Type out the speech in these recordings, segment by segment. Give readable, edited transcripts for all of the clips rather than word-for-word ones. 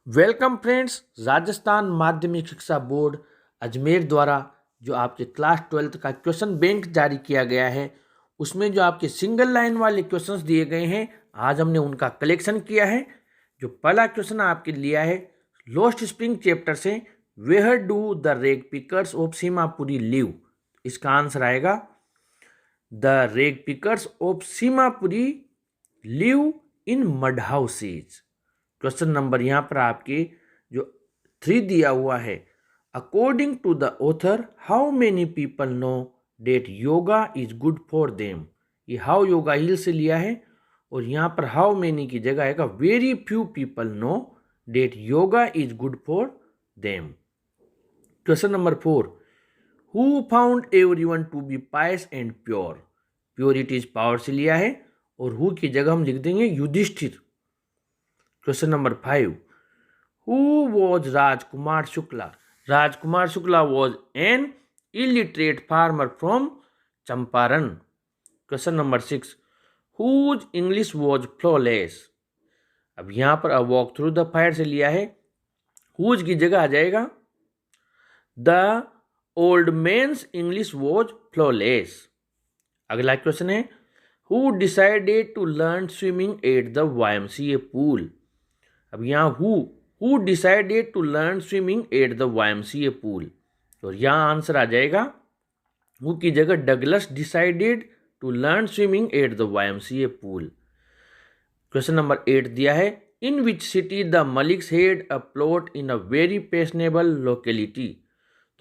Welcome friends. Rajasthan माध्यमिक शिक्षा board Ajmer द्वारा जो आपके क्लास 12th का क्वेश्चन बैंक जारी किया गया है, उसमें जो आपके सिंगल लाइन वाले क्वेश्चंस दिए गए हैं, आज हमने उनका कलेक्शन किया है। जो पहला क्वेश्चन आपके लिया है लोस्ट स्प्रिंग चैप्टर से, where do the rag pickers of Seemapuri live. इसका आंसर आएगा the rag pickers of Seemapuri live in mud houses. Question number यहाँ पर आपके जो 3 दिया हुआ है, according to the author how many people know that yoga is good for them. ये हाउ योगा हिल से लिया है और यहाँ पर हाउ मेनी की जगह आएगा very few people know that yoga is good for them. Question number 4, who found everyone to be pious and pure. Purity is power से लिया है और हु की जगह हम लिख देंगे Yudhishthira. Question number 5, who was Rajkumar Shukla. Rajkumar Shukla was an illiterate farmer from Champaran. Question number 6, whose English was flawless. अब यहां पर वॉक थ्रू द फायर से लिया है, हुज की जगह आ जाएगा the old man's English was flawless. अगला क्वेश्चन है, who decided to learn swimming at the YMCA pool. अब यहाँ who decided to learn swimming at the YMCA pool, और यहाँ आंसर आ जाएगा हु की जगह Douglas decided to learn swimming at the YMCA pool. Question number 8 दिया है, in which city the Maliks had a plot in a very fashionable locality.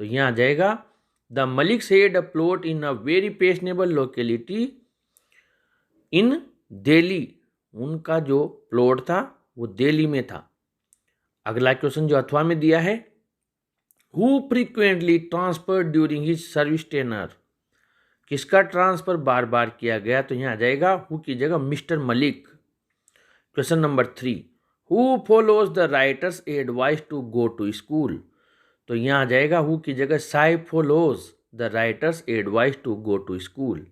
तो यहाँ आ जाएगा the Maliks had a plot in a very fashionable locality इन दिल्ली। उनका जो plot था वो दिल्ली में था। अगला क्वेश्चन जो अथवा में दिया है, who frequently transfer during his service tenure. किसका ट्रांसफर बार बार किया गया, तो यहाँ आ जाएगा हु की जगह mister Malik. Question number 3, who follows the writer's advice to go to school. तो यहाँ आ जाएगा हु की जगह Saib follows the writer's advice to go to school.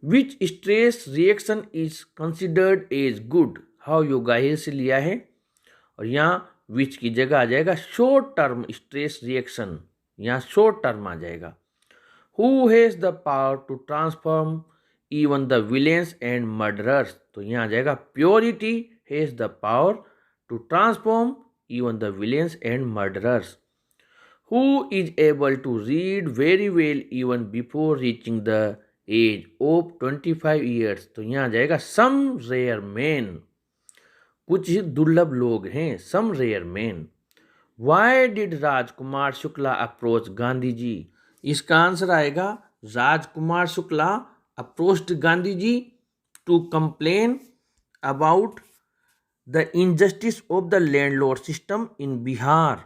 Which stress reaction is considered as good. How yoga heal से लिया है और यहाँ विच की जगह आ जाएगा शॉर्ट टर्म स्ट्रेस रिएक्शन, यहाँ शॉर्ट टर्म आ जाएगा। Who has the power to transform even the villains and murderers. तो यहाँ आ जाएगा purity has the power to transform even the villains and murderers. Who is able to read very well even before reaching the age of 25 years. तो यहाँ आ जाएगा सम rare man, कुछ ही दुर्लभ लोग हैं, some rare man. Why did Rajkumar Shukla approach Gandhi ji. इसका answer आएगा Rajkumar Shukla approached Gandhi ji to complain about the injustice of the landlord system in Bihar,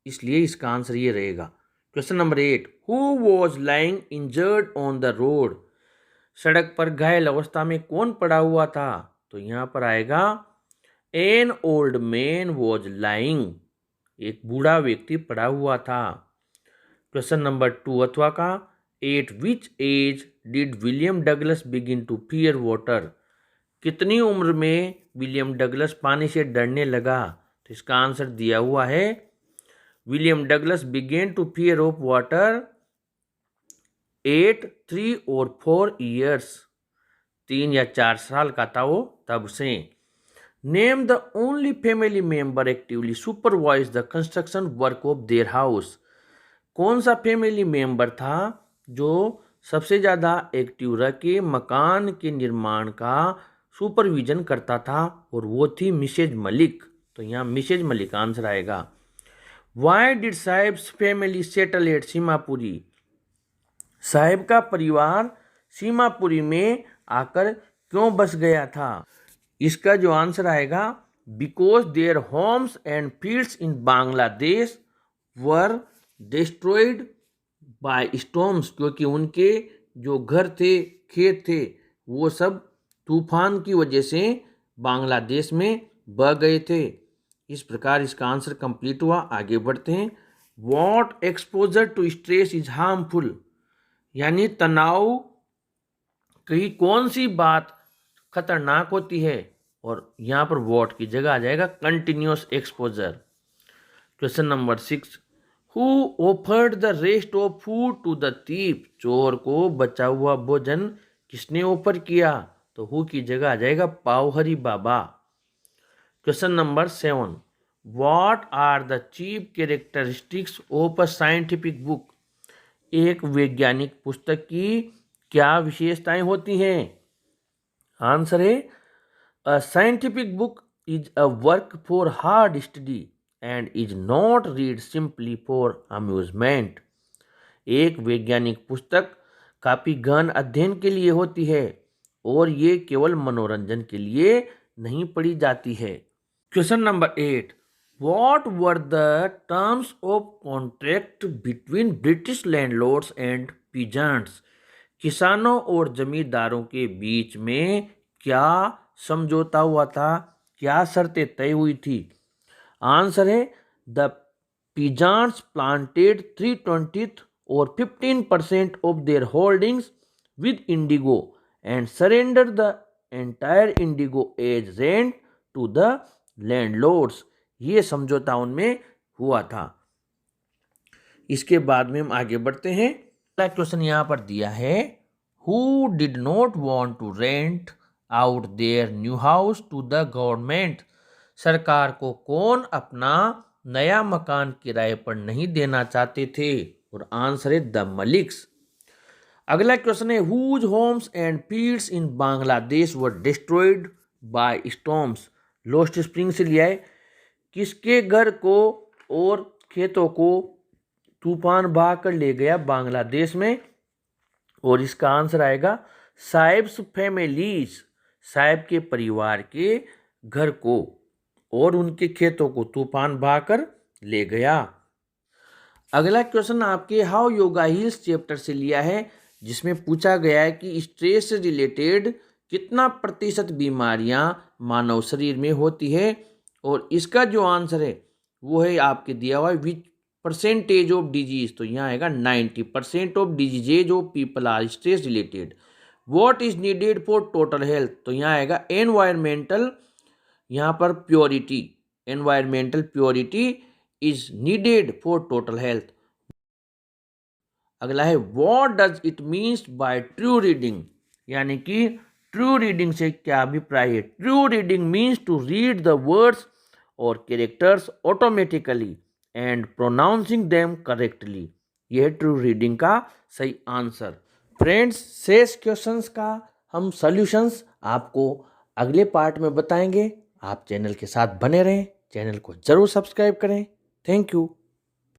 इसलिए इसका आंसर ये रहेगा। Question number 8, who was lying injured on the road. सड़क पर घायल अवस्था में कौन पड़ा हुआ था, तो यहाँ पर आएगा an old man was lying, एक बूढ़ा व्यक्ति पड़ा हुआ था। क्वेश्चन नंबर 2 अथवा का, at which age did William Douglas begin to fear water. कितनी उम्र में विलियम डगलस पानी से डरने लगा, तो इसका आंसर दिया हुआ है William Douglas began to fear of water at 3 और 4 ईयर्स। 3 या 4 साल का था वो तब से। Name the only family member actively supervise the construction work of their house. कौन सा फैमिली मेंबर था जो सबसे ज़्यादा एक्टिव रह के मकान के निर्माण का सुपरविजन करता था, और वो थी मिसेज मलिक। तो यहाँ मिसेज मलिक आंसर आएगा। Why did sahibs family settle at Seemapuri. Sahib का परिवार सीमापुरी में आकर क्यों बस गया था, इसका जो आंसर आएगा because their homes and fields in Bangladesh were destroyed by storms. क्योंकि उनके जो घर थे, खेत थे, वो सब तूफान की वजह से बांग्लादेश में बह गए थे। इस प्रकार इसका आंसर कंप्लीट हुआ। आगे बढ़ते हैं। What exposure to stress is harmful, यानी तनाव की कौन सी बात खतरनाक होती है, और यहाँ पर वॉट की जगह आ जाएगा continuous exposure. Question number 6, who offered the rest of food to the thief? चोर को बचा हुआ भोजन किसने ऑफर किया? तो हु की जगह आ जाएगा Pavhari Baba. Question number 7, what are the chief characteristics of a scientific book? एक वैज्ञानिक पुस्तक की क्या विशेषताएं होती हैं? आंसर है अ scientific book is a work for hard study and is not read simply for amusement. एक वैज्ञानिक पुस्तक काफी गहन अध्ययन के लिए होती है और ये केवल मनोरंजन के लिए नहीं पढ़ी जाती है। Question number 8, what were the terms of contract between British landlords and peasants? किसानों और जमींदारों के बीच में क्या समझौता हुआ था, क्या शर्तें तय हुई थी? आंसर है द पीजेंट्स प्लांटेड 3/20 और 15% of their holdings with indigo and surrender the entire indigo as rent to the landlords. ये समझौता उनमें हुआ था। इसके बाद में हम आगे बढ़ते हैं। पहला क्वेश्चन यहाँ पर दिया है, who did not want to rent out their new house to the government? सरकार को कौन अपना नया मकान किराए पर नहीं देना चाहते थे? और आंसर है द मलिक्स। अगला क्वेश्चन है, whose homes and fields in Bangladesh were destroyed by storms? Lost spring से लिया है। किसके घर को और खेतों को तूफान बहा कर ले गया बांग्लादेश में? और इसका आंसर आएगा साहिब्स फैमिलीज। साहिब के परिवार के घर को और उनके खेतों को तूफान बहाकर ले गया। अगला क्वेश्चन आपके हाउ योगा हील्स चैप्टर से लिया है, जिसमें पूछा गया है कि स्ट्रेस से रिलेटेड कितना प्रतिशत बीमारियां मानव शरीर में होती है? और इसका जो आंसर है वो है आपके दिया हुआ है विच परसेंटेज ऑफ डिजीज। तो यहाँ आएगा 90% of diseases of people are stress related. What is needed for total health? तो यहाँ आएगा एनवायरमेंटल, यहाँ पर purity, environmental purity is needed for total health. अगला है what does it means by true reading? यानी कि ट्रू रीडिंग से क्या अभिप्राय है? True reading means to read the words और characters automatically and pronouncing them correctly. यह ट्रू रीडिंग का सही आंसर। फ्रेंड्स, शेष क्वेश्चंस का हम सॉल्यूशंस आपको अगले पार्ट में बताएंगे। आप चैनल के साथ बने रहें, चैनल को जरूर सब्सक्राइब करें। Thank you.